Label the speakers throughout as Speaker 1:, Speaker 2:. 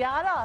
Speaker 1: 11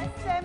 Speaker 1: SM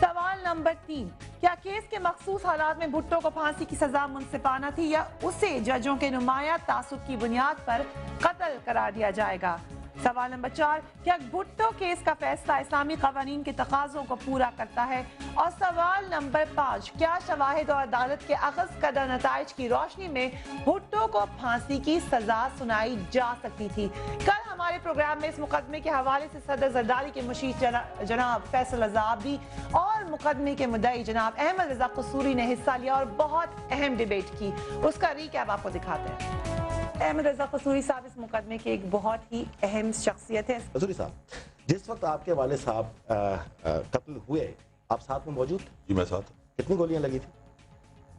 Speaker 1: سوال number 3، کیا case کے مخصوص حالات میں بھٹو کو پھانسی کی سزا منصفانہ تھی یا اسے ججوں کے نمایاں تعصب کی بنیاد پر قتل قرار دیا جائے گا؟ سوال نمبر 4، کیا بھٹو کیس کا فیصلہ اسلامی قوانین کے تقاضوں کو پورا کرتا ہے؟ اور سوال نمبر 5، کیا شواہد اور عدالت کے اخذ کردہ نتائج کی روشنی میں بھٹو کو پھانسی کی سزا سنائی جا سکتی تھی؟ کل ہمارے پروگرام میں اس مقدمے کے حوالے سے صدر زرداری کے مشیر جناب فیصل رضا عابدی اور مقدمے کے مدعی جناب احمد رضا قصوری نے حصہ لیا اور بہت اہم ڈیبیٹ کی، اس کا ریکیپ آپ کو دکھاتے ہیں۔ احمد رضا قصوری صاحب اس مقدمے کی ایک بہت ہی اہم شخصیت ہے۔
Speaker 2: قصوری صاحب، جس وقت آپ کے والد صاحب قتل ہوئے آپ ساتھ میں موجود تھے؟
Speaker 3: جی میں ساتھ۔
Speaker 2: کتنی گولیاں لگی تھی؟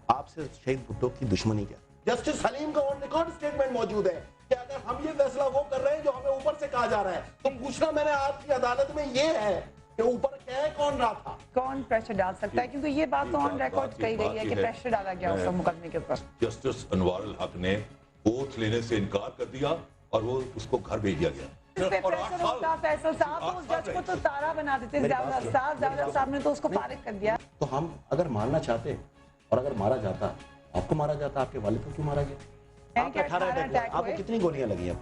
Speaker 2: آپ سے شہید بھٹو کی دشمنی کیا؟ جسٹس حلیم کا آن ریکارڈ سٹیٹمنٹ موجود ہے کہ اگر ہم یہ فیصلہ وہ کر رہے ہیں جو ہمیں اوپر سے کہا جا رہا ہے تو پوچھنا میں نے آپ کی عدالت میں یہ ہے کہ اوپر کیا ہے، کون رہا تھا،
Speaker 1: کون پریشر ڈال سکتا ہے، کیونکہ یہ بات تو آن ریکارڈ کہی گئی ہے کہ پریشر ڈالا گیا اس مقدمے کے اوپر۔
Speaker 3: جسٹس انوار الحق نے اوتھ لینے سے انکار کر دیا اور وہ اس کو گھر بھیج دیا گیا۔
Speaker 1: اس پہ پریشر ہوتا فیصل صاحب تو اس جج کو تو تارا بنا دیتے، زیادہ صاحب نے تو اس کو فارغ کر دیا۔
Speaker 2: تو ہم اگر مارنا چاہتے اور اگر مارا جاتا، آپ کو مارا جاتا، آپ کے والد کو کیوں مارا گیا؟ آپ 18 اٹیک، آپ کو کتنی گولیاں لگی اب؟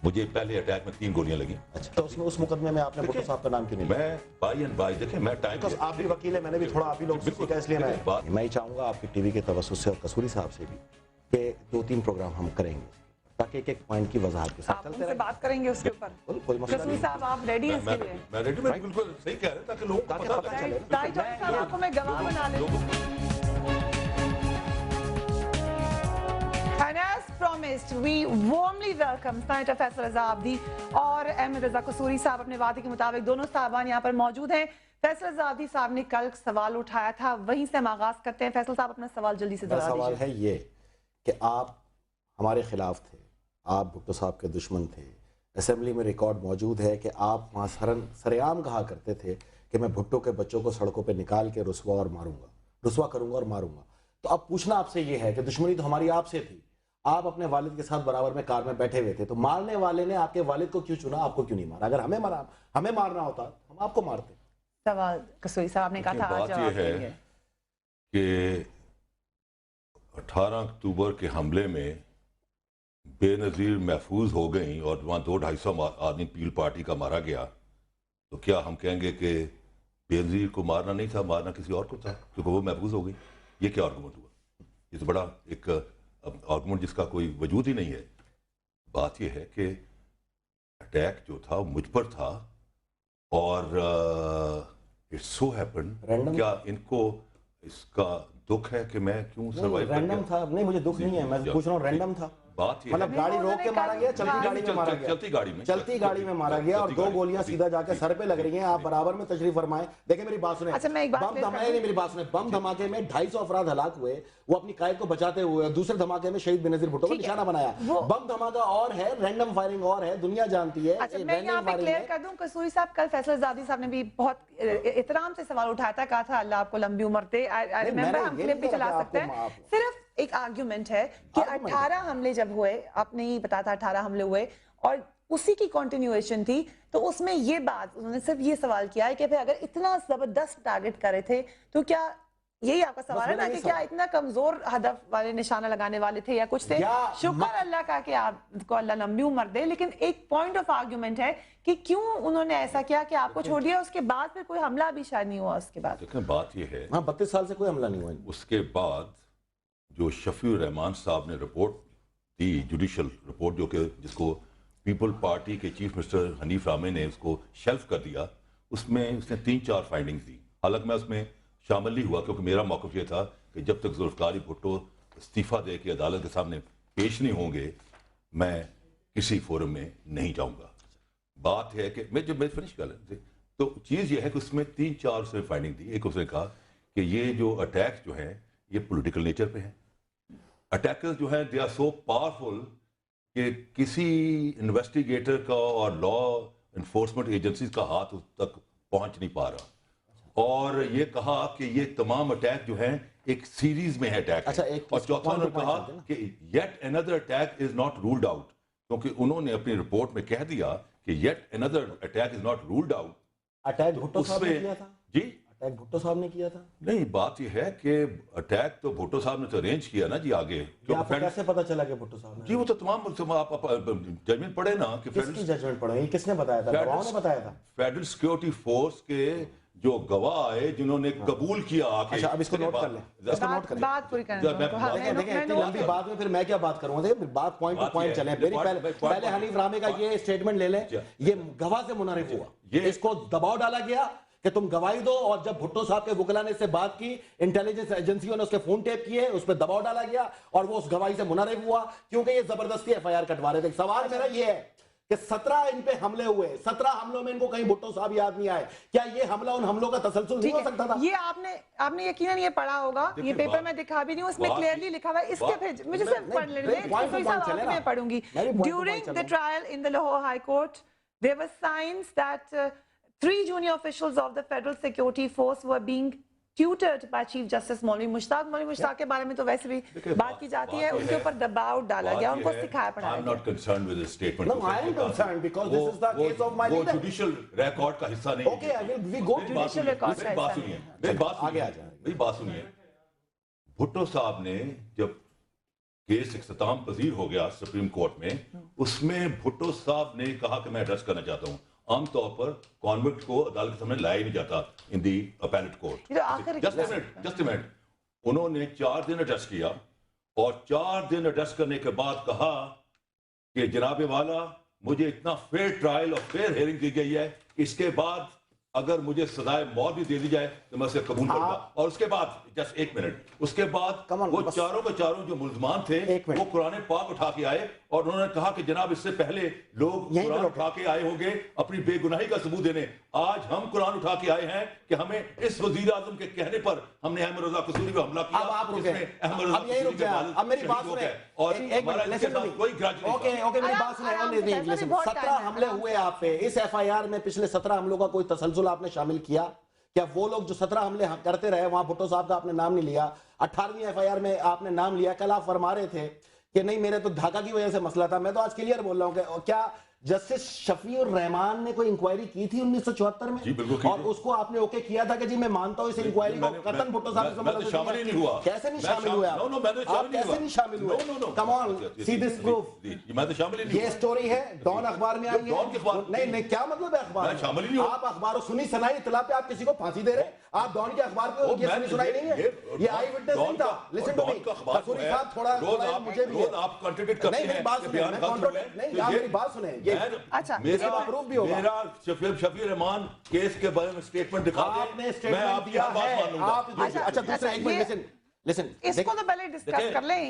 Speaker 3: مجھے پہلے اٹیک میں 3 گولیاں لگی۔
Speaker 2: اچھا، تو اس مقدمے میں آپ نے بھٹو صاحب کا نام کیوں نہیں لیا؟
Speaker 3: میں بائی اینڈ بائی، دیکھیں میں ٹائم،
Speaker 2: آپ بھی وکیل ہیں، میں نے بھی تھوڑا آپ ہی لوگ سیکھا، اس لیے میں چاہوں گا آپ کی ٹی وی کے توسط سے اور قصوری صاحب سے بھی کہ 2-3 پروگرام ہم کریں گے تاکہ ایک پوائنٹ کی وضاحت کے ساتھ
Speaker 1: چلتے رہیں، بات کریں گے اس کے اوپر۔
Speaker 2: کوئی مسئلہ
Speaker 1: قصوری
Speaker 2: نہیں،
Speaker 1: صاحب آپ ریڈی ہیں اس کے لیے؟
Speaker 3: میں ریڈی، میں بالکل صحیح کہہ رہے ہیں تاکہ لوگوں کو پتہ چلے۔
Speaker 1: ٹائی جان صاحب آپ کو میں گواہ بنا لیتا And as promised, we warmly welcome Senator Faisal Raza Abdi اور احمد رضا قصوری صاحب اپنے وعدے کے مطابق دونوں صاحبان یہاں پر موجود ہیں۔ فیصل رضا عابدی صاحب نے کل سوال اٹھایا تھا، وہیں سے ہم آغاز کرتے ہیں۔ فیصل صاحب اپنا سوال جلدی سے
Speaker 2: میرا
Speaker 1: دوہرا
Speaker 2: سوال
Speaker 1: دیجیے۔
Speaker 2: ہے یہ کہ آپ ہمارے خلاف تھے، آپ بھٹو صاحب کے دشمن تھے، اسمبلی میں ریکارڈ موجود ہے کہ آپ وہاں سریعام کہا کرتے تھے کہ میں بھٹو کے بچوں کو سڑکوں پہ نکال کے رسوا کروں گا اور ماروں گا۔ تو اب پوچھنا آپ سے یہ ہے کہ دشمنی تو ہماری آپ سے تھی، آپ اپنے والد کے ساتھ برابر میں کار میں بیٹھے ہوئے تھے، تو مارنے والے نے آپ کے والد کو کیوں چنا، آپ کو کیوں نہیں مارا؟ اگر ہمیں مارنا ہوتا ہم آپ کو مارتے۔
Speaker 1: سوال قصوری صاحب نے کہا تھا،
Speaker 3: بات یہ ہے کہ 18 اکتوبر کے حملے میں بے نظیر محفوظ ہو گئیں اور وہاں 200-250 آدمی پیل پارٹی کا مارا گیا، تو کیا ہم کہیں گے کہ بے نظیر کو مارنا نہیں تھا، مارنا کسی اور کو تھا کیونکہ وہ محفوظ ہو گئی؟ یہ کیا آرگومنٹ ہوا؟ یہ تو بڑا ایک آرگومنٹ جس کا کوئی وجود ہی نہیں ہے۔ بات یہ ہے کہ اٹیک جو تھا مجھ پر تھا اور اٹس سو ہیپن، کیا ان کو اس کا دکھ ہے کہ میں کیوں سروائیو کر گیا؟
Speaker 2: رینڈم تھا، نہیں مجھے دکھ نہیں ہے، میں پوچھ رہا ہوں رینڈم تھا،
Speaker 3: بات یہ
Speaker 2: مطلب گاڑی روک کے مارا گیا، چلتی گاڑی میں مارا گیا، چلتی گاڑی میں مارا گیا اور 2 گولیاں سیدھا جا کے سر پہ لگ رہی ہیں۔ آپ برابر میں تشریف فرمائیں، دیکھیں میری بات سنیں، بم دھماکے میں 250 افراد ہلاک ہوئے، وہ اپنی قائد کو بچاتے ہوئے، دوسرے دھماکے میں شہید بے نظیر بھٹو کو نشانہ بنایا۔ بم دھماکہ اور ہے، رینڈم فائرنگ اور ہے، دنیا جانتی ہے۔
Speaker 1: اچھا میں یہاں پہ کلیئر کر دوں، قصوری صاحب کل فیصل رضا عابدی صاحب نے بھی بہت احترام سے سوال اٹھایا تھا، کہا تھا اللہ آپ کو لمبی عمر دے۔ آئی ریممبر، ہم کلپ بھی چلا سکتے ہیں۔ صرف ایک آرگیومنٹ ہے کہ 18 حملے جب ہوئے، آپ نے ہی بتایا تھا 18 حملے ہوئے اور اسی کی کنٹینیویشن تھی، تو اس میں یہ بات انہوں نے صرف یہ سوال کیا ہے کہ پھر اگر اتنا زبردست ٹارگٹ کرے تھے تو کیا، یہی آپ کا سوال ہے نا کہ کیا اتنا کمزور ہدف والے نشانہ لگانے والے تھے یا کچھ تھے؟ شکر اللہ کا کہ آپ کو اللہ لمبی عمر دے، لیکن ایک پوائنٹ آف آرگیومنٹ ہے کہ کیوں انہوں نے ایسا کیا کہ آپ کو چھوڑ دیا، اس کے بعد پھر کوئی حملہ بھی شاید نہیں ہوا۔ اس کے بعد
Speaker 3: دیکھیں بات یہ ہے،
Speaker 2: 32 سال سے کوئی حملہ نہیں ہوا۔
Speaker 3: اس کے بعد جو شفیع الرحمان صاحب نے رپورٹ دی، جوڈیشل رپورٹ، جو کہ جس کو پیپل پارٹی کے چیف منسٹر حنیف رامے نے اس کو شیلف کر دیا، اس میں اس نے 3-4 فائنڈنگز دی۔ حالانکہ میں اس میں شامل نہیں ہوا کیونکہ میرا موقف یہ تھا کہ جب تک ذوالفقار بھٹو استعفیٰ دے کے عدالت کے سامنے پیش نہیں ہوں گے میں کسی فورم میں نہیں جاؤں گا۔ بات ہے کہ میں فنش کر لیں، تو چیز یہ ہے کہ اس میں 3-4 اس نے فائنڈنگ دی۔ ایک اس نے کہا کہ یہ جو اٹیک جو ہیں یہ پولیٹیکل نیچر پہ ہیں، اٹیکرز جو ہیں دے آر سو پاورفل کہ کسی انویسٹیگیٹر کا اور لا انفورسمنٹ ایجنسیز کا ہاتھ اس تک پہنچ نہیں پا رہا، اور یہ کہا کہ یہ تمام اٹیک جو ہیں ایک سیریز میں ہے اٹیک، اور چوتھا انہوں نے کہا کہ yet another attack is not ruled out، کیونکہ انہوں نے اپنی رپورٹ میں کہہ دیا کہ yet another attack is not ruled out۔
Speaker 2: Attack Bhutto صاحب نے کیا تھا؟
Speaker 3: جی
Speaker 2: اٹیک بھٹو صاحب نے کیا تھا؟
Speaker 3: نہیں، بات یہ ہے کہ اٹیک تو بھٹو صاحب نے تو ارینج کیا نا جی آگے.
Speaker 2: آپ کو کیسے پتا چلا کہ بھٹو صاحب نے؟
Speaker 3: جی وہ تو تمام آپ ججمنٹ پڑھے نا کہ
Speaker 2: کس کی ججمنٹ پڑھے؟ کس نے بتایا تھا؟ گواہوں نے بتایا تھا؟
Speaker 3: فیڈرل سیکیورٹی فورس کے جو گواہ آئے جنہوں نے قبول کیا آکے.
Speaker 2: اچھا اب اس کو نوٹ کر لیں، اس کو نوٹ کریں.
Speaker 1: بات پوری کریں.
Speaker 2: دیکھیں اتنی لمبی بات میں پھر میں کیا بات کروں گا؟ بات پوائنٹ ٹو پوائنٹ چلیں. پہلے حنیف رامے کا یہ اسٹیٹمنٹ لے لیں. یہ گواہ سے منحرف ہوا، اس کو دباؤ ڈالا گیا کہ تم گواہی دو، اور جب بھٹو صاحب کے وکلا نے اس سے بات کی، انٹیلیجنس ایجنسیوں نے اس کے فون ٹیپ کیے، اس پہ دباؤ ڈالا گیا اور وہ اس گواہی سے منحرف ہوا کیونکہ یہ زبردستی ایف آئی آر کٹوا رہے تھے. سوال میرا یہ ہے کہ 17 ان پہ حملے ہوئے، 17 حملوں میں ان کو کہیں بھٹو صاحب یاد نہیں آئے. کیا یہ حملہ ان حملوں کا تسلسل نہیں ہو سکتا تھا؟
Speaker 1: یہ آپ نے یقیناً یہ پڑھا ہوگا، یہ پیپر میں دکھا بھی نہیں ہوں، اس میں کلیئرلی لکھا ہوا ہے. اس کے پھر مجھے صرف پڑھ لینے میں پڑھوں گی. During the trial in the Lahore High Court, there were signs that 3 junior officials of the Federal Security Force were being tutored by Chief Justice مولوی مشتاق. مولوی مشتاق کے بارے میں تو ویسے بھی بات کی جاتی ہے، ان کے اوپر دباؤ ڈالا گیا، ان کو سکھایا پڑھایا گیا.
Speaker 3: I'm not concerned with his statement.
Speaker 2: No, I am concerned because this is the case of my leader.
Speaker 3: وہ judicial record کا حصہ نہیں ہے.
Speaker 2: Okay, we go to
Speaker 1: judicial record کا حصہ نہیں ہے.
Speaker 2: آگے آ جائیں.
Speaker 3: میری بات سنیے. بھٹو صاحب نے جب کیس اختتام پذیر ہو گیا سپریم کورٹ میں، اس میں بھٹو صاحب نے کہا کہ میں ایڈریس کرنا چاہتا ہوں. عام طور پر کانوکٹ کو عدالت کے سامنے لایا ہی نہیں جاتا in the appellate court. Just a minute. انہوں نے 4 دن ایڈریس کیا اور 4 دن ایڈریس کرنے کے بعد کہا کہ جناب والا مجھے اتنا فیئر ٹرائل اور فیئر ہیئرنگ دی گئی ہے، اس کے بعد اگر مجھے سزائے موت بھی دے دی جائے تو میں اسے قبول کروں گا. اور اس کے بعد جسٹ ایک منٹ، اس کے بعد وہ چاروں کے چاروں جو ملزمان تھے وہ قرآن پاک اٹھا کے آئے اور انہوں نے کہا کہ جناب اس سے پہلے لوگ قرآن اٹھا کے آئے ہوں گے اپنی بے گناہی کا ثبوت دینے. آج ہم قرآن اٹھا کے آئے ہیں کہ ہمیں اس وزیر اعظم کے کہنے پر ہم نے احمد رضا قصوری پہ حملہ کیا.
Speaker 2: اب آپ رکیں، اب یہی رک جائیں. اب میری بات سنیں
Speaker 3: اور ہمارا اس کے ساتھ کوئی گراج نہیں.
Speaker 2: اوکے میری بات سنیں. 17 حملے ہوئے آپ پہ. اس ایف آئی آر میں پچھلے 17 حملوں کا کوئی تسلسل آپ نے شامل کیا؟ کیا وہ لوگ جو 17 حملے کرتے رہے وہاں بھٹو صاحب کا آپ نے نام نہیں لیا؟ 18ویں ایف آئی آر میں آپ نے نام لیا. کل آپ فرما رہے تھے کہ نہیں میرے تو ڈھاکہ کی وجہ سے مسئلہ تھا. میں تو آج کلیئر بول رہا ہوں کہ کیا جسٹس شفیع الرحمان نے کوئی انکوائری کی تھی 1974 میں؟
Speaker 3: جی بالکل.
Speaker 2: اور اس کو آپ نے اوکے کیا تھا کہ جی میں مانتا ہوں اس انکوائری کو قطن بھٹو صاحب سے مدد
Speaker 3: شامل ہی نہیں ہوا.
Speaker 2: کیسے نہیں شامل ہوئے آپ کیسے نہیں شامل ہوئے؟ کم آن سی دس پروف.
Speaker 3: میں تو شامل ہی نہیں.
Speaker 2: یہ سٹوری ہے ڈان اخبار میں آئی ہے. نہیں کیا مطلب ہے اخبار؟
Speaker 3: شامل ہی نہیں.
Speaker 2: آپ اخبار سنی سنائی اطلاع پہ آپ کسی کو پھانسی دے رہے ہیں؟ آپ ڈان کے اخبار پہ یہ سنی سنائی نہیں ہے؟ یہ آئی وٹنس نہیں تھا. لسن ٹو می قصوری صاحب تھوڑا مجھے بھی
Speaker 3: آپ کنٹریڈکٹ کرتے ہیں.
Speaker 2: نہیں میری بات سنیں. نہیں آپ میری بات سنیں.
Speaker 1: اچھا
Speaker 3: میرا شفیع رحمان کیس کے بارے میں اسٹیٹمنٹ دکھا دیں، میں آپ کی بات مان لوں گا.
Speaker 2: اچھا دوسرا ایک منٹ لسن.
Speaker 1: اس کو تو پہلے ڈسکس کر لیں.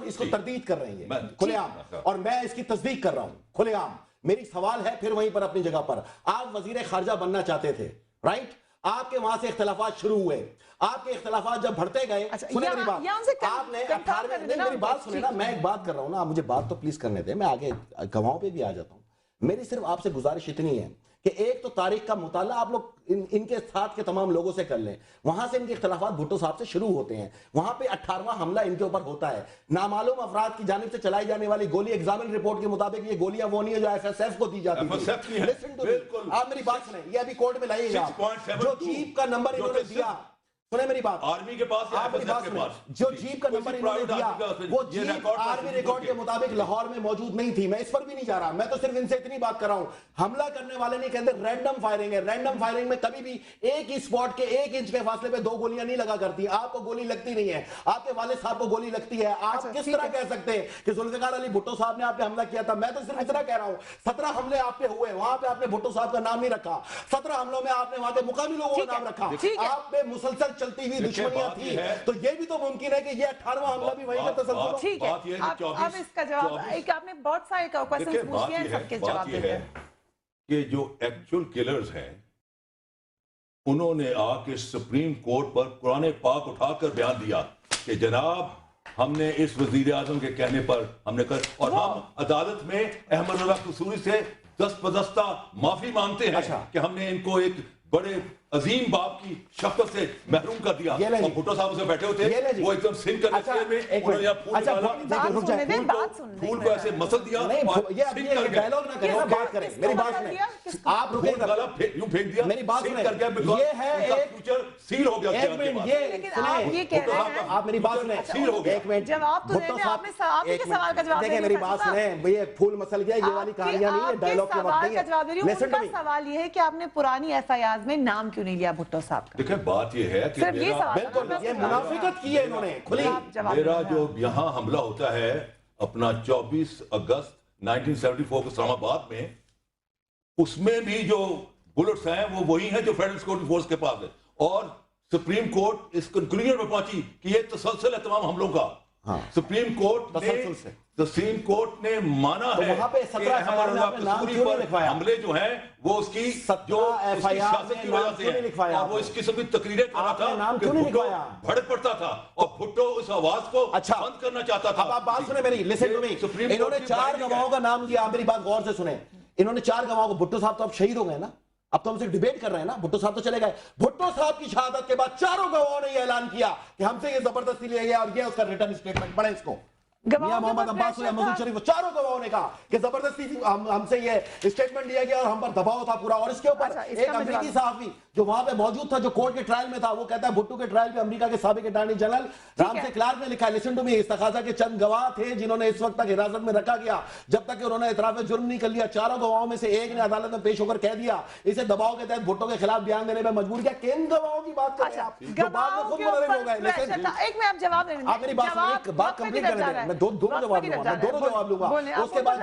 Speaker 2: اس کو تردید کر رہے ہیں کھلے عام، اور میں اس کی تصدیق کر رہا ہوں کھلے عام. میری سوال ہے پھر وہیں پر اپنی جگہ پر. آپ وزیر خارجہ بننا چاہتے تھے، رائٹ؟ آپ کے وہاں سے اختلافات شروع ہوئے. آپ کے اختلافات جب بڑھتے گئے، سنیں میری بات. آپ نے 18ویں میری بات سنیں نا، میں ایک بات کر رہا ہوں نا، آپ مجھے بات تو پلیز کرنے دیں. میں آگے گواہوں پہ بھی آ جاتا ہوں. میری صرف آپ سے گزارش اتنی ہے کہ ایک تو تاریخ کا مطالعہ آپ لوگ ان کے ساتھ کے تمام لوگوں سے کر لیں. وہاں سے ان کے اختلافات بھٹو صاحب سے شروع ہوتے ہیں. وہاں پہ 18واں حملہ ان کے اوپر ہوتا ہے. نامعلوم افراد کی جانب سے چلائی جانے والی گولی، ایگزامن رپورٹ کے مطابق یہ گولیاں وہ نہیں ہے جو ایف ایس ایف کو دی جاتی تھی. آپ میری بات سنیں، یہ ابھی کورٹ میں لائیے گا. جو جیپ کا نمبر انہوں نے دیا، سنیں میری بات،
Speaker 3: آرمی کے پاس یا ایف ایس ایف کے پاس
Speaker 2: جو جیپ کا نمبر انہوں نے دیا وہ جیپ آرمی ریکارڈ کے مطابق لاہور میں موجود نہیں تھی. میں اس پر بھی نہیں جا رہا، میں تو صرف ان سے اتنی بات کر رہا ہوں. حملہ کرنے والے نہیں کہتے رینڈم فائرنگ ہے. رینڈم فائرنگ میں کبھی بھی ایک ہی سپاٹ کے 1 انچ کے فاصلے پہ 2 گولیاں نہیں لگا کرتی. آپ کو گولی لگتی نہیں ہے، آپ کے والد صاحب کو گولی لگتی ہے. آپ کس طرح کہہ سکتے ہیں کہ ذوالفقار علی بھٹو صاحب نے آپ پہ حملہ کیا تھا؟ میں تو صرف اتنا کہہ رہا ہوں 17 حملے آپ پہ ہوئے، وہاں پہ آپ نے بھٹو صاحب کا نام نہیں رکھا. 17 حملوں میں آپ نے وہاں کے مقامی لوگوں کا نام رکھا. آپ پہ مسلسل چلتی ہوئی دشمنی تھی. تو یہ بھی تو ممکن ہے کہ یہ 18واں حملہ بھی وہیں کا تسلسل ہو.
Speaker 1: ٹھیک ہے، اب اس کا جواب ایک آپ نے بہت سارے کوسچنز پوچھ لیے ہیں، سب کے جواب دے دیں.
Speaker 3: کہ جو ایکچول کلرز ہیں انہوں نے آ کے سپریم کورٹ پر قرآن پاک اٹھا کر بیان دیا کہ جناب ہم نے اس وزیر اعظم کے کہنے پر ہم نے کر، اور ہم عدالت میں احمد رضا قصوری سے دست بدستہ معافی مانگتے ہیں کہ ہم نے ان کو ایک بڑے عظیم باپ کی شفقت سے محروم کر دیا اور بھٹو صاحب سے بیٹھے ہوتے وہ ایک دم سنگ کرنے میں انہوں نے یہاں پھول ڈالا پھول کو ایسے مسل دیا اور سنگ کر گیا
Speaker 4: ڈائلاگ نہ کریں بات کریں میری بات سنیں آپ رکیں
Speaker 3: یوں پھینک دیا
Speaker 4: میری بات
Speaker 3: سنگ کر گیا
Speaker 4: یہ ہے ایک
Speaker 3: فیوچر سیل ہو گیا
Speaker 4: ایک منٹ یہ سنیں آپ میری بات سنیں
Speaker 3: سیل ہو گیا
Speaker 4: ایک منٹ
Speaker 1: جواب تو دینے آپ نے آپ کے سوال کا جواب
Speaker 4: دیکھیں میری بات سنیں یہ پھول مسل گیا یہ والی کہانیاں نہیں ہے ڈائلاگ کے وقت نہیں ہے
Speaker 1: ان کا سوال یہ ہے کہ آپ نے پرانی ایف آئی آرز میں نام کیوں نہیں لیا بھٹو صاحب کا؟
Speaker 3: دیکھیں بات یہ ہے کہ
Speaker 4: بالکل یہ منافقت کی ہے انہوں نے کھلی
Speaker 3: میرا جو یہاں حملہ ہوتا ہے اپنا 24 اگست 1974 کو اسلام آباد میں اس میں بھی جو بلٹس ہیں وہ وہی ہیں جو فیڈرل سیکورٹی فورس کے پاس ہے اور سپریم کورٹ اس کنکلوژن میں پہنچی کہ یہ تسلسل ہے تمام حملوں کا سپریم کورٹ نے مانا ہے کہ احمد رضا قصوری پر حملے جو ہیں وہ اس کی سیاست کی وجہ سے ہیں اور وہ اس قسم کی تقریریں کر رہا تھا کہ بھٹو بھڑک پڑتا تھا اور بھٹو اس آواز کو بند کرنا چاہتا تھا.
Speaker 4: اب آپ بات سنیں میری لسن ٹو می انہوں نے 4 گواہوں کا نام دیا. آپ میری بات غور سے سنیں انہوں نے 4 گواہوں کو بھٹو صاحب تو اب شہید ہو گئے نا اب تو ہم سے ڈیبیٹ کر رہے ہیں نا بھٹو صاحب تو چلے گئے. بھٹو صاحب کی شہادت کے بعد 4 گواہوں نے یہ اعلان کیا کہ ہم سے یہ زبردستی لیا گیا اور یہ اس کا ریٹن اسٹیٹمنٹ پڑھیں اس کو میاں محمد عباس علیہ مسعود شریف 4 گواہوں نے کہا کہ زبردستی ہم سے یہ اسٹیٹمنٹ لیا گیا اور ہم پر دباؤ تھا پورا. اور اس کے اوپر ایک امریکی صحافی جو وہاں پہ موجود تھا جو کورٹ کے ٹرائل میں تھا وہ کہتا ہے بھٹو کے ٹرائل پہ امریکہ کے سابق اٹارنی جنرل رامسے کلارک نے لکھا ہے لسن ٹو می استخاذہ کے چند گواہ تھے جنہوں نے اس وقت تک حراست میں رکھا گیا جب تک کہ انہوں نے اعتراف جرم نہیں کر لیا. 4 گواہوں میں سے ایک نے عدالت میں پیش ہو کر کہہ دیا اسے دباؤ کے تحت بھٹو کے خلاف بیان دینے میں مجبور کیا. کن گواہوں کی بات کر رہے ہیں آپ جو بعد میں خود مدرب ہو گئے.
Speaker 1: ایک میں آپ جواب دیں
Speaker 4: آپ میری بات کمپلیٹ کرنے دیں میں دونوں جواب لوں گا دونوں جواب لوں گا. اس کے بعد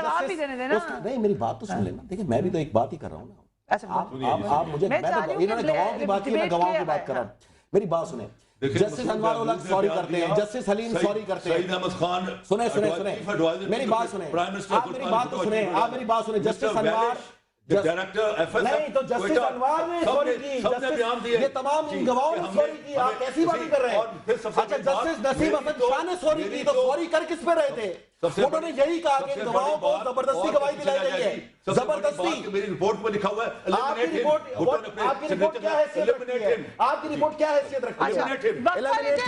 Speaker 4: نہیں میری بات تو سن لینا دیکھیں میں بھی تو ایک بات ہی کر رہا ہوں نا آپ مجھے انہوں نے گواہوں کی بات کی میں گواہوں کی بات کر رہا ہوں. میری بات سنیں جسٹس انوار الحق سوری کرتے ہیں جسٹس حلیم سوری کرتے ہیں.
Speaker 3: سعید احمد خان
Speaker 4: سنیں میری بات سنیں آپ میری بات تو سنیں آپ میری بات سنیں جسٹس انوار نہیں تو جسٹس انوار نے سوری کی یہ تمام گواہوں نے سوری کی. آپ کیسی باتیں کر رہے ہیں؟ اچھا جسٹس نصیب حسن شاہ نے سوری کی تو سوری کر کس پہ رہے تھے؟ انہوں نے یہی کہا کہ گواہوں کو زبردستی گواہی دلائی گئی ہے. زبردستی
Speaker 3: میری رپورٹ میں لکھا ہوا ہے
Speaker 4: آپ کی رپورٹ کیا حیثیت رکھتی ہے؟ آپ کی رپورٹ کیا حیثیت رکھتی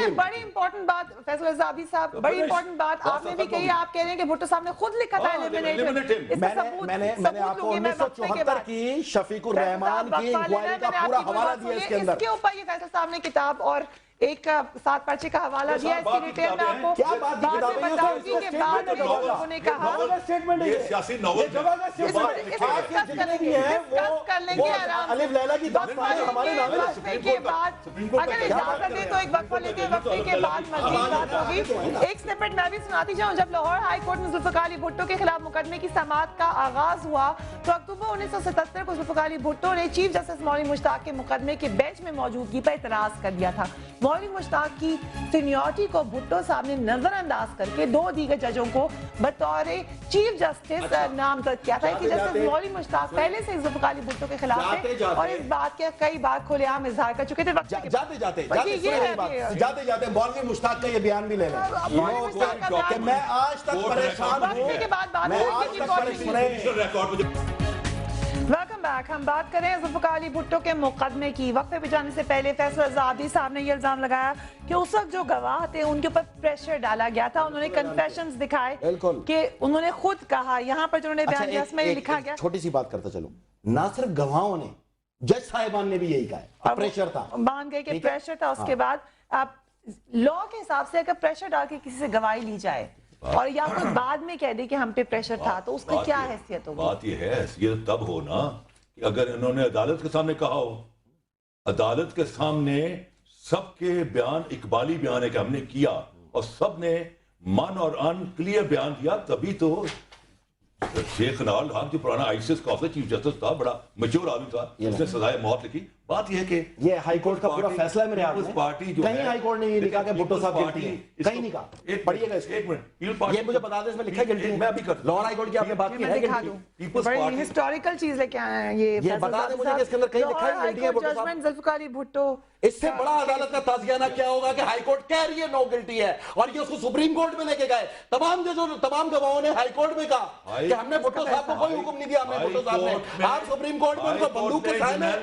Speaker 4: ہے؟
Speaker 1: بڑی امپورٹنٹ بات فیصل الزابی صاحب بڑی امپورٹنٹ بات آپ نے بھی کہی. آپ کہہ رہے ہیں کہ بھٹو صاحب نے خود لکھا تھا ایلیمنیٹم.
Speaker 4: میں نے آپ کو 1974 کی شفیق الرحمان کی انکوائری کا پورا حوالہ دیا اس کے اندر.
Speaker 1: اس کے اوپر یہ فیصل صاحب نے کتاب اور ایک 7 پرچے کا حوالہ دیا. اس کی ڈیٹیل میں آپ کو
Speaker 4: کیا بات کی کتاب ہے
Speaker 1: بتاؤں گی کہ بعد میں لوگوں نے کہا
Speaker 3: یہ سیاسی ناول
Speaker 4: الف لیلا کی داستان ہمارے ناول
Speaker 1: اگر اجازت دیں تو ایک وقفہ لیتے ہیں. وقفے کے بعد مزید بات ہوگی. ایک سنپٹ میں بھی سناتی جاؤں. جب لاہور ہائی کورٹ میں ذوالفقار علی بھٹو کے خلاف مقدمے کی سماعت کا آغاز ہوا تو اکتوبر 1977 کو ذوالفقار علی بھٹو نے چیف جسٹس مولوی مشتاق کے مقدمے کے بینچ میں موجودگی پر اعتراض کر دیا تھا. مولوی مشتاق کی سینیورٹی کو بھٹو صاحب نے نظر انداز کر کے 2 دیگر ججوں کو بطور چیف جسٹس نامزد کیا تھا کہ جسٹس مولوی مشتاق پہلے سے ذوالفقار علی بھٹو کے خلاف تھے اور اس بات کے کئی بار کھلے عام اظہار کر چکے تھے.
Speaker 4: جاتے جاتے مولوی مشتاق کا یہ بیان بھی لے لیں کہ میں آج تک پریشان ہوں.
Speaker 1: Welcome back. ہم بات کریں ذوالفقار علی بھٹو کے مقدمے کی. وقفے پہ جانے سے پہلے فیصل الزابی صاحب نے یہ الزام لگایا کہ اس وقت جو گواہ تھے ان کے اوپر پریشر ڈالا گیا تھا. انہوں نے کنفیشنز دکھائے کہ انہوں نے خود کہا یہاں پر جو انہوں نے بیان دیا اس میں لکھا گیا.
Speaker 4: چھوٹی سی بات کرتا چلوں نہ صرف گواہوں نے جج صاحبان نے بھی یہی کہا ہے پریشر تھا
Speaker 1: مان گئے کہ پریشر تھا. اس کے بعد آپ لا کے حساب سے اگر پریشر ڈال کے کسی سے گواہی لی جائے اور یا پھر بعد میں کہہ دے کہ ہم پہ پریشر تھا تو اس کی کیا حیثیت ہوگی؟
Speaker 3: بات یہ ہے حیثیت تب ہونا کہ اگر انہوں نے عدالت کے سامنے کہا ہو. عدالت کے سامنے سب کے بیان اقبالی بیان ہے کہ ہم نے کیا اور سب نے من اور ان کلیئر بیان دیا تبھی تو شیخ نال خان جو پرانا آئی سی ایس کا چیف جسٹس تھا بڑا میچور آدمی تھا اس نے سزائے موت لکھی. بات یہ ہے کہ
Speaker 4: یہ ہائی کورٹ کا پورا فیصلہ ہے میرے ہاتھ میں. کہیں ہائی کورٹ نے یہ لکھا کہ بھٹو صاحب گلٹی ہے کہیں نہیں کہا. پڑھیے گا اس ایک منٹ یہ مجھے بتا دیں اس میں لکھا ہے گلٹی ہے. میں ابھی لاہور ہائی کورٹ کی آپ نے بات کی ہے گلٹی
Speaker 1: بڑی ہسٹوریکل چیز لے کے آئے ہیں. یہ
Speaker 4: بتا دیں مجھے کہ اس کے اندر کہیں لکھا ہے گلٹی ہے بھٹو صاحب.
Speaker 1: ذوالفقار علی بھٹو
Speaker 4: اس سے بڑا عدالت کا تعزیہ نہ کیا ہوگا کہ ہائی کورٹ کہہ رہی ہے نو گلٹی ہے اور یہ اس کو سپریم کورٹ میں لے کے گئے. تمام گواہوں نے ہائی کورٹ میں کہا کہ ہم نے بھٹو صاحب کو کوئی حکم نہیں دیا. ہم نے بھٹو صاحب نے آپ سپریم کورٹ میں ان کو بندوق کے سائے میں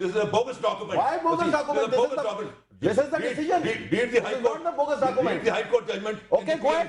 Speaker 3: This is a bogus document.
Speaker 4: Why bogus document?
Speaker 3: This is a bogus document.
Speaker 4: This is the decision.
Speaker 3: Read the High Court.
Speaker 4: Not the bogus document.
Speaker 3: Read the High Court judgment.
Speaker 4: Okay, go ahead.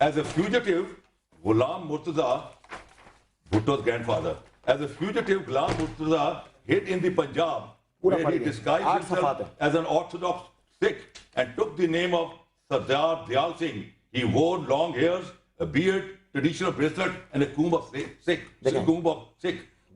Speaker 3: As a fugitive, Ghulam Murtaza, Bhutto's grandfather, as a fugitive, Ghulam Murtaza hid in the Punjab, where he disguised himself as an Orthodox Sikh and took the name of Sardar Dayal Singh. He wore long hairs, a beard, traditional bracelet, and a comb of Sikh.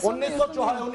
Speaker 4: 1954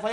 Speaker 4: FIR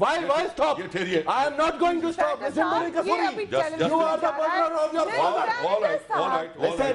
Speaker 4: Why stop? I am not going to stop. Listen to me, Kasuri. You are the murderer of your father.
Speaker 3: All right.
Speaker 4: Listen,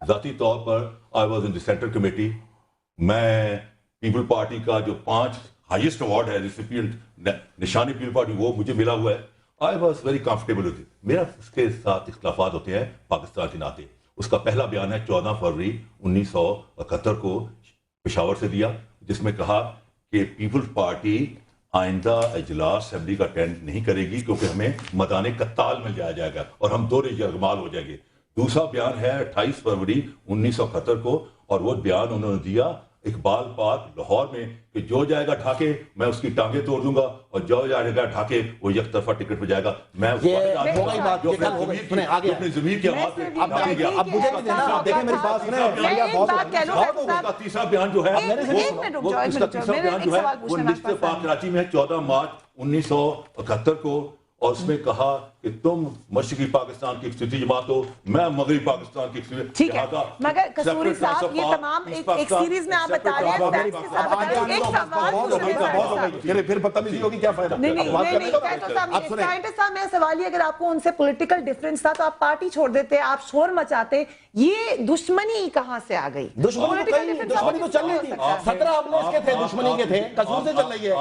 Speaker 3: ذاتی طور پر I was in the central committee. میں people party کا جو 5 highest award ہے recipient نشانی people party وہ مجھے ملا ہوا ہے. I was very comfortable with. میرا اس کے ساتھ اختلافات ہوتے ہیں پاکستان کے ناطے. اس کا پہلا بیان ہے 14 فروری 1971 کو پشاور سے دیا, جس میں کہا کہ پیپلز پارٹی آئندہ اجلاس اسمبلی کا اٹینڈ نہیں کرے گی کیونکہ ہمیں میدان قتال میں جایا جائے گا اور ہم دورے یرغمال ہو جائیں گے. دوسرا بیان ہے 28 فروری 1971 کو, اور وہ بیان انہوں نے دیا اقبال پارک لاہور میں کہ جو جائے گا ڈھاکے میں اس کی ٹانگیں توڑ دوں گا, اور جو جائے گا ڈھاکے وہ یک طرفہ ٹکٹ پہ جائے گا. میں اپنی ضمیر کی آواز تیسرا بیان جو ہے وہ نشست پاک کراچی میں 14 مارچ 1971 کو, اور اس میں کہا کہ تم مشرقی پاکستان کی اقتصادی جماعت ہو, میں مغربی پاکستان کی اقتصادی.
Speaker 1: ٹھیک ہے, مگر قصوری صاحب یہ تمام ایک سیریز میں آپ بتا رہے ہیں,
Speaker 4: پھر بدتمیزی ہوگی کیا فائدہ.
Speaker 1: صاحب میں سوال یہ, اگر آپ کو ان سے پولیٹیکل ڈفرنس تھا تو آپ پارٹی چھوڑ دیتے, آپ شور مچاتے, یہ دشمنی کہاں سے آ گئی؟
Speaker 4: دشمنی تو چل رہی تھی, 17 حملے اس کے تھے, دشمنی کے تھے, قصور سے چل رہی ہے.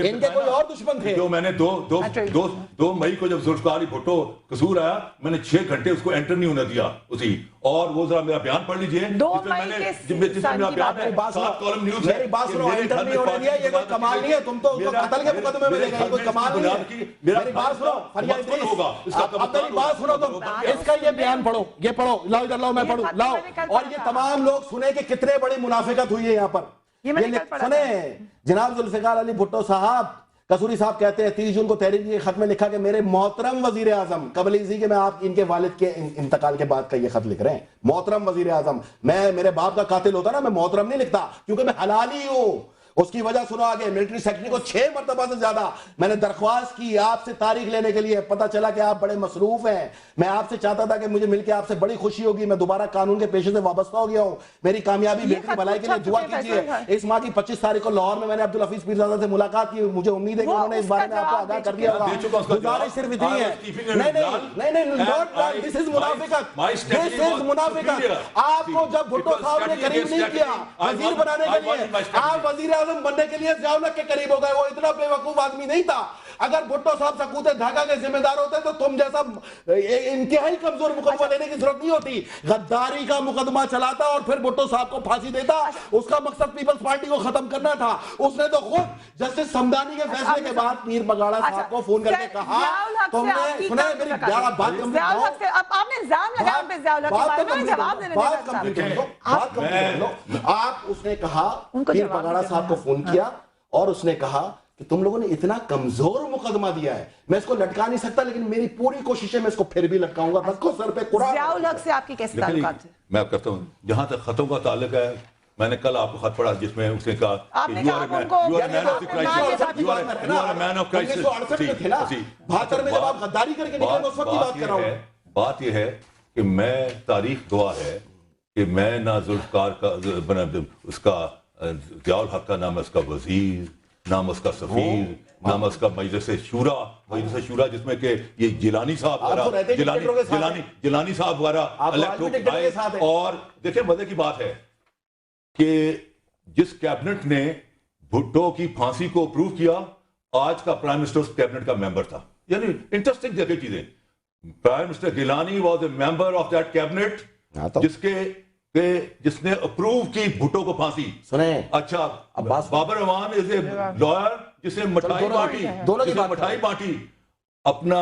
Speaker 4: ان کے کوئی اور دشمن تھے.
Speaker 3: جو میں نے 2 مئی کو جب ذوالفقار علی بھٹو قصور آیا, میں نے 6 گھنٹے اس کو انٹر نہیں ہونے دیا اسی. اور وہ ذرا میرا بیان پڑھ لیجئے, جس میں میرا بیان ہے 7 کالم نیوز ہے.
Speaker 4: میری بات سنو, انٹر نہیں ہونے دیا, یہ کوئی کمال نہیں ہے, تم تو قتل کے مقدمے میں لے گئے, کوئی کمال نہیں ہے. میری بات سنو, اب میری بات سنو, تم اس کا یہ بیان پڑھو, یہ پڑھو, لاؤ ادھر لاؤ, میں پڑھوں, لاؤ, اور یہ تمام لوگ سنیں کہ کتنے بڑی منافقت ہوئی ہے یہاں پر. یہ سنیں, جناب ذوالفقار علی بھٹو صاحب, قصوری صاحب کہتے ہیں 30 جون کو تحریر کے خط میں لکھا کہ میرے محترم وزیر اعظم, قبل اسی کہ میں آپ ان کے والد کے انتقال کے بعد کا یہ خط لکھ رہے ہیں, محترم وزیر اعظم, میں میرے باپ کا قاتل ہوتا نا, میں محترم نہیں لکھتا کیونکہ میں حلالی ہوں. اس کی وجہ سنو آگے, ملٹری سیکرٹری کو 6 مرتبہ سے زیادہ میں نے درخواست کی آپ سے تاریخ لینے کے لیے, پتہ چلا کہ آپ بڑے مصروف ہیں. میں آپ سے چاہتا تھا کہ مجھے مل کے آپ سے بڑی خوشی ہوگی, میں دوبارہ قانون کے پیشے سے وابستہ ہو گیا ہوں. میری کامیابی بیٹی بھلائی کے لیے دعا کیجیے. اس ماہ کی 25 تاریخ کو لاہور میں نے عبدالحفیظ پیرزادہ سے ملاقات کی, مجھے امید ہے کہ انہوں نے اس بارے میں آپ کو آگاہ کر دیا ہوگا. گزارش صرف اتنی ہے, دس از منافقت. آپ کو جب بھٹو صاحب نے قریب نہیں کیا وزیر بنانے کے لیے, آپ وزیر اعظم بننے کے لیے ضیاء الحق کے قریب ہو گئے. وہ اتنا بے وقوف آدمی نہیں تھا. اگر بھٹو صاحب سقوط ڈھاکہ کے ذمہ دار ہوتے تو تم جیسا انتہائی کمزور مقدمہ لینے کی ضرورت نہیں ہوتی. غداری کا مقدمہ چلاتا اور پھر بھٹو صاحب کو پھانسی دیتا. اس کا مقصد پیپلز پارٹی کو ختم کرنا تھا. اس نے تو خود جسٹس سمدانی کے فیصلے کے بعد پیر بگاڑا صاحب کو فون کر کے کہا, تم نے سنا ہے میری بات آپ, اس نے کہا پیر بگاڑا صاحب کو فون کیا اور اس نے کہا کہ تم لوگوں نے اتنا کمزور مقدمہ دیا ہے, میں اس کو لٹکا نہیں سکتا, لیکن میری پوری کوشش ہے میں اس کو پھر بھی لٹکاؤں گا. رکھو سر پہ قرآن.
Speaker 1: ضیاء الحق سے آپ کی کیسے تعلقات ہیں؟
Speaker 3: میں کرتا ہوں, جہاں تک خطوں کا تعلق ہے, میں نے کل آپ کو خط پڑھا جس میں اس نے کہا کہ you are man of the crisis, you are man of crisis.
Speaker 4: 72 میں جب آپ غداری کر کے نکلے اس وقت کی بات کر رہا ہوں.
Speaker 3: بات یہ ہے کہ میں تاریخ گواہ ہے کہ میں نہ ذوالفقار کا اس کا ضیاء الحق کا نام, اس کا وزیر نام, اس کا سفیر نام, اس کا مجلس شورا جس میں کہ یہ جیلانی صاحب وغیرہ جیلانی صاحب وغیرہ الیکٹ ہو آئے. اور دیکھیں مزے کی بات ہے کہ جس کیبنٹ نے بھٹو کی پھانسی کو اپروو کیا, آج کا پرائم منسٹر اس کیبنٹ کا ممبر تھا. یعنی انٹرسٹنگ دیکھیں چیزیں. Prime minister Gilani was a member of that cabinet جس نے اپروو کی بھٹو کو پھانسی.
Speaker 4: سنیں,
Speaker 3: اچھا, بابر امان از اے لائر جس نے مٹھائی بانٹی. اپنا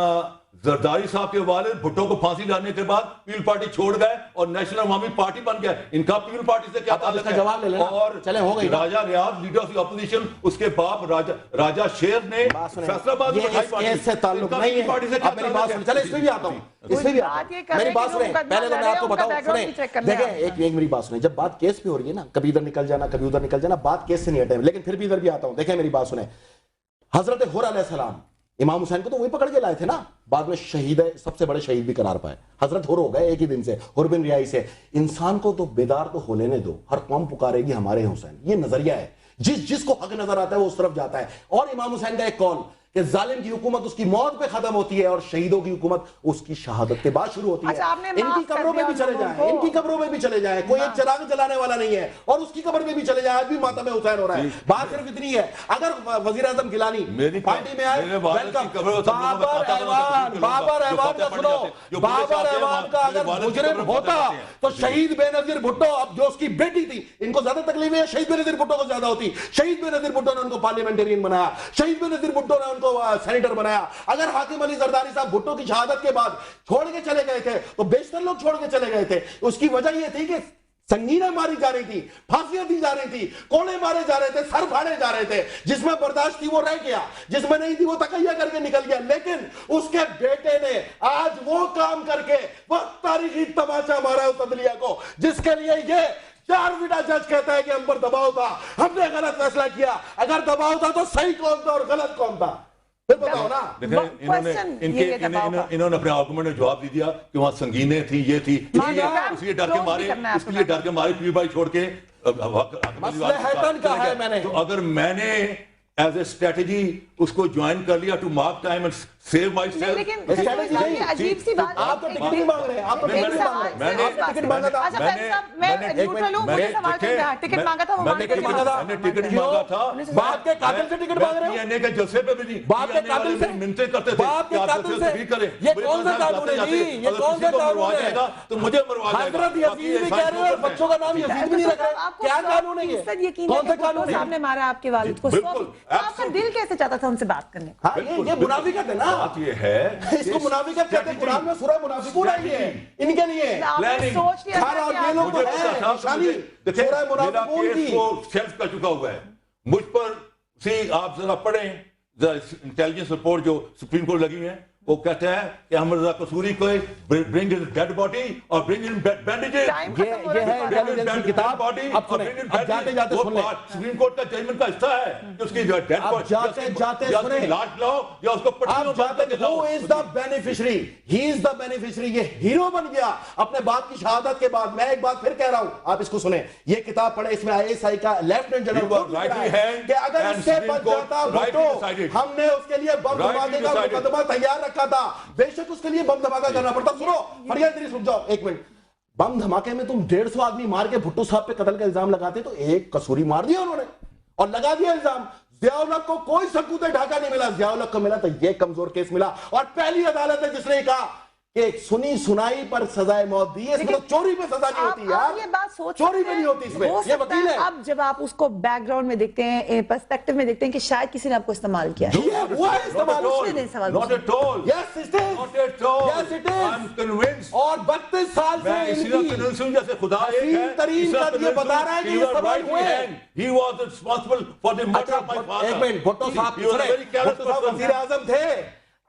Speaker 3: زرداری صاحب کے والد بھٹو کو پھانسی لانے کے بعد پیپل پارٹی چھوڑ گئے اور نیشنل عوامی پارٹی بن گئے. ان کا پیپل پارٹی سے کیا تعلق ہے؟ اور راجہ ریاض لیڈر آف دی اپوزیشن, اس کے باپ راجہ شیر نے فیصلہ آباد میں مٹھائی بانٹی.
Speaker 4: سے تعلق نہیں ہے. اب میری بات سنیں, چلے اس پہ بھی آتا ہوں, اس پہ بھی آتا ہوں. میری بات سنیں, پہلے تو میں آپ کو بتاؤں, سنیں دیکھیں ایک میری بات سنیں. جب بات کیس پہ ہو رہی ہے نا, کبھی ادھر نکل جانا کبھی ادھر نکل جانا, بات کیس سے نہیں ہٹے, لیکن پھر بھی ادھر بھی آتا ہوں. دیکھیں میری بات سنیں, حضرت حر علیہ السلام امام حسین کو تو وہی پکڑ کے لائے تھے نا, بعد میں شہید ہے, سب سے بڑے شہید بھی قرار پائے. حضرت حر ہو گئے ایک ہی دن سے, حر بن ریائی سے. انسان کو تو بیدار تو ہو لینے دو, ہر قوم پکارے گی ہمارے حسین, یہ نظریہ ہے. جس کو حق نظر آتا ہے وہ اس طرف جاتا ہے. اور امام حسین کا ایک قول کہ ظالم کی حکومت اس کی موت پہ ختم ہوتی ہے اور شہیدوں کی حکومت اس کی شہادت کے بعد شروع ہوتی ہے. ان کی قبروں میں بھی چلے جائیں, ان کی قبروں میں بھی چلے جائیں, کوئی ایک چراغ جلانے والا نہیں ہے, اور اس کی قبر میں بھی چلے جائیں, آج بھی ماتم حسین ہو رہا ہے. بات صرف اتنی ہے, اگر وزیر اعظم گیلانی پارٹی میں آئے, بابر احمد کا سنو, بابر احمد کا اگر مجرم ہوتا تو شہید بے نظیر بھٹو, اب جو اس کی بیٹی تھی, ان کو زیادہ تکلیفیں شہید بے نظیر بھٹو کو زیادہ ہوتی. شہید بے نظیر بھٹو نے ان کو پارلیمنٹرین بنایا, شہید بے نظیر بھٹو نے ان کو سینیٹر بنایا. اگر حاکم علی زرداری صاحب بھٹو کی شہادت کے بعد چھوڑ کے چلے گئے تھے تو بیشتر لوگ چھوڑ کے چلے گئے تھے. اس کی وجہ یہ تھی کہ سنگینیں ماری جا رہی تھی, پھانسیاں دی جا رہی تھی, کوڑے مارے جا رہے تھے, سر پھاڑے جا رہے تھے. جس میں برداشت تھی وہ رہ گیا, جس میں نہیں تھی وہ تقیہ کر کے نکل گیا. لیکن اس کے بیٹے نے آج وہ کام کر کے وہ تاریخی تماشا مارا اس عدلیہ کو, جس کے لیے یہ 4 وڈا جج کہتا ہے کہ ہم پر دباؤ تھا, ہم نے غلط فیصلہ کیا. اگر دباؤ تھا تو صحیح کون تھا اور غلط کون تھا, پھر بتاؤ نا.
Speaker 3: انہوں نے اپنے آرگومنٹ میں جواب دیا کہ وہاں سنگینیں تھی, یہ تھی, اس لیے ڈر کے مارے پیر بھائی چھوڑ کے. اگر میں نے ایز اے اسٹریٹجی اس کو جوائن کر لیا to mark time and save myself.
Speaker 1: لیکن عجیب سی بات,
Speaker 4: آپ تو ٹکٹ نہیں مانگ رہے, آپ تو ٹکٹ مانگا تھا.
Speaker 3: میں نے ٹکٹ مانگا تھا,
Speaker 4: باپ کے قاتل سے ٹکٹ مانگ رہے
Speaker 3: ہیں کہ جلسے پہ بھی نہیں,
Speaker 4: باپ کے قاتل سے
Speaker 3: منتیں کرتے تھے,
Speaker 4: باپ کے قاتل سے. یہ کون سا قانون ہے جی, یہ کون سا قانون ہے؟
Speaker 3: تو مجھے مروا دے گا.
Speaker 4: حضرت یزید بھی کہہ رہے ہیں اور بچوں کا نام یزید بھی نہیں رکھ رہے. کیا قانون ہے یہ, کون سا قانون ہے؟
Speaker 1: صاحب نے مارا آپ کے والد کو, آپ کا دل کیسے چاہتا تھا ان سے بات کرنے؟
Speaker 4: یہ منافقت ہے نا,
Speaker 3: بات یہ ہے
Speaker 4: اس کو منافقت کہتے ہیں. قرآن میں سورہ منافقون آئی ہے ان کے لیے.
Speaker 1: سوچ لیا
Speaker 4: یہ لوگ تو ہیں نشانی سورہ منافقون کی.
Speaker 3: شیلف کر چکا ہوا ہے مجھ پر. آپ ذرا پڑھیں انٹیلیجنس رپورٹ جو سپریم کورٹ لگی ہیں, وہ کہتا ہے کہ احمد رضا قصوری کو برنگ ہز ڈیڈ باڈی اور برنگ ان بینڈیجز.
Speaker 4: یہ ہے انٹیلیجنس کی کتاب. اب سنیں, اب جاتے جاتے سن لیں,
Speaker 3: سپریم کورٹ کا ججمنٹ کا حصہ ہے کہ اس کی جو ڈیڈ باڈی
Speaker 4: جاتے جاتے سنیں,
Speaker 3: لاش لاؤ یا اس کو پٹیوں باندھ کے لاؤ.
Speaker 4: Who is the beneficiary? He is the beneficiary. یہ ہیرو بن گیا اپنے باپ کی شہادت کے بعد. میں ایک بات پھر کہہ رہا ہوں, آپ اس کو سنیں. یہ کتاب پڑھیں, اس میں ISI کا لیفٹیننٹ جنرل کہ اگر اس سے بچ جاتا بھٹو, ہم نے اس کے لیے بم دھماکے کا مقدمہ تیار رکھا تھا. بے شک اس کے لیے بم دھماکہ کرنا پڑتا. سنو فریاد دری, رک جاؤ ایک منٹ. بم دھماکے میں تم 150 آدمی مار کے بھٹو صاحب پہ قتل کا الزام لگاتے تو ایک قصوری مار دیا انہوں نے اور لگا دیا الزام. ضیاء الحق کو کوئی ثبوت ڈھاکہ نہیں ملا, ضیاء الحق کو ملا تو یہ کمزور کیس ملا. اور پہلی عدالت ہے جس نے کہا کہ سنی سنائی پر سزائے موت دی ہے. اس میں تو چوری پہ سزا نہیں ہوتی یار,
Speaker 1: یہ بات سوچ
Speaker 4: چوری پہ نہیں ہوتی اس میں. یہ وکیل ہے.
Speaker 1: اب جب آپ اس کو بیک گراؤنڈ میں دیکھتے ہیں, پرسپیکٹو میں دیکھتے ہیں کہ شاید کسی نے آپ کو استعمال کیا ہے.
Speaker 4: یہ ہوا ہے استعمال.
Speaker 3: Not at all.
Speaker 4: Yes it is.
Speaker 3: Not at all.
Speaker 4: Yes it is.
Speaker 3: I'm convinced.
Speaker 4: اور 32 سال سے
Speaker 3: میں اسی طرح کنونس ہوں جیسے خدا ایک ہے.
Speaker 4: ترین کا یہ بتا رہا ہے کہ یہ سوال ہوئے.
Speaker 3: He was responsible for the murder of my father.
Speaker 4: ایک منٹ, بھٹو صاحب وزیر اعظم تھے.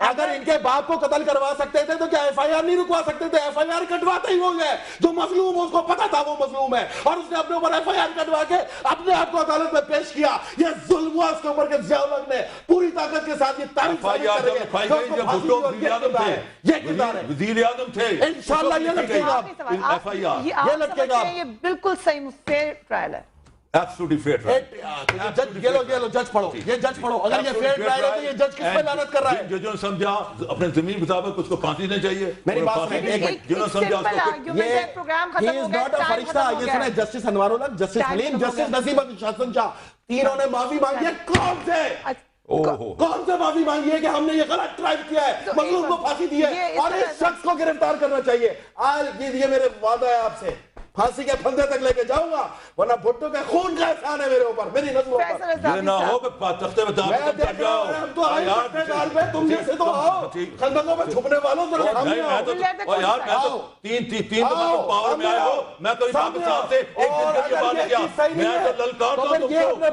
Speaker 4: اگر ان کے باپ کو قتل کروا سکتے تھے تو کیا FIR نہیں رکوا سکتے تھے؟ FIR کٹواتے ہی ہوں گے. جو مظلوم ہو اس کو پتا تھا وہ مظلوم ہے اور اس نے اپنے اوپر FIR کٹوا کے اپنے آپ کو عدالت میں پیش کیا. یہ ظلم ہوا اس کے اوپر کہ ضیاء الحق نے پوری طاقت کے ساتھ یہ تاریخ یہ کردار ہے.
Speaker 3: وزیر اعظم تھے,
Speaker 4: انشاءاللہ یہ لٹکے گا, یہ لٹکے گا.
Speaker 1: یہ بالکل صحیح فیئر ٹرائل ہے.
Speaker 3: Absolutely fair trial.
Speaker 4: جج پڑھو, یہ جج پڑھو. اگر یہ فیئر ٹرائل ہے تو یہ جج کس پہ لعنت کر رہا ہے؟
Speaker 3: جنہوں نے سمجھا اپنے زمین مطابق اس کو پھانسی دینا چاہیے.
Speaker 4: میری بات سنیں, ایک منٹ.
Speaker 3: جنہوں نے سمجھا اس کو
Speaker 4: He is not a فرشتہ. یہ سنیں, جسٹس انوار الحق, جسٹس حلیم, جسٹس نسیم حسن شاہ, تینوں نے معافی مانگی ہے. کون سے معافی مانگی ہے کہ ہم نے یہ غلط ٹرائل کیا ہے, مظلوم کو پھانسی دی ہے اور اس شخص کو گرفتار کرنا چاہیے. آج یہ میرے وعدہ ہے آپ سے, پھانسی کے پھندے تک لے کے جاؤں گا, ورنہ بھٹو کے خون کا احسان ہے میرے اوپر, میری نسلوں پر.
Speaker 3: یہ نہ ہو کہ تختے میں
Speaker 4: میں دیکھ رہا ہوں, ہم تو آئے تختے ڈال پہ, تم جیسے تو آؤ خندقوں میں چھپنے والوں ضرور ہم نہیں آؤ.
Speaker 3: اور یار میں تو تین دفعہ پاور میں آیا ہوں, میں کبھی پاکستان سے ایک دن کے بعد گیا, میں تو للکارتا ہوں تم کو, میں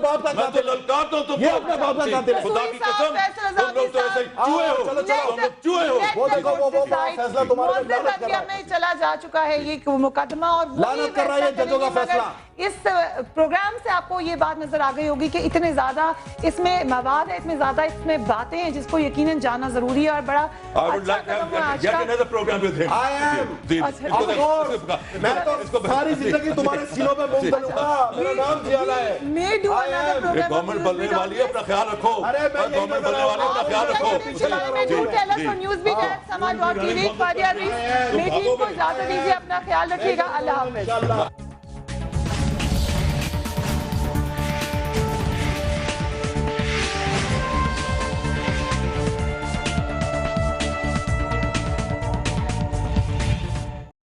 Speaker 3: تو للکارتا ہوں تم کو.
Speaker 4: یہ اپنے باپ کا قاتل ہے.
Speaker 3: خدا کی قسم تم لوگ تو ایسے چوہے ہو, تم لوگ چوہے ہو.
Speaker 4: وہ دیکھو وہ فیصلہ تمہارے لعنت کر رہا ہے,
Speaker 1: میں چلا جا چکا ہے یہ مقدمہ اور
Speaker 4: لعنت کر رہا ہے ججوں کا فیصلہ.
Speaker 1: اس پروگرام سے آپ کو یہ بات نظر آ گئی ہوگی کہ اتنے زیادہ اس میں مواد ہے, اتنے زیادہ اس میں باتیں ہیں جس کو یقیناً جاننا ضروری ہے, اور بڑا اچھا قدم ہے آج کا.
Speaker 4: میں تو ساری زندگی تمہارے سینوں پہ موم بنوں گا, میرا نام زیادہ ہے.
Speaker 1: میں ڈو another program.
Speaker 3: گورنمنٹ بننے والی ہے, اپنا خیال رکھو. گورنمنٹ بننے والی ہے, اپنا خیال رکھو.
Speaker 1: Tell us on newsbeat@samaj.tv. Meeting کو اجازت دیجیے, اپنا خیال رکھیے گا. اللہ حافظ.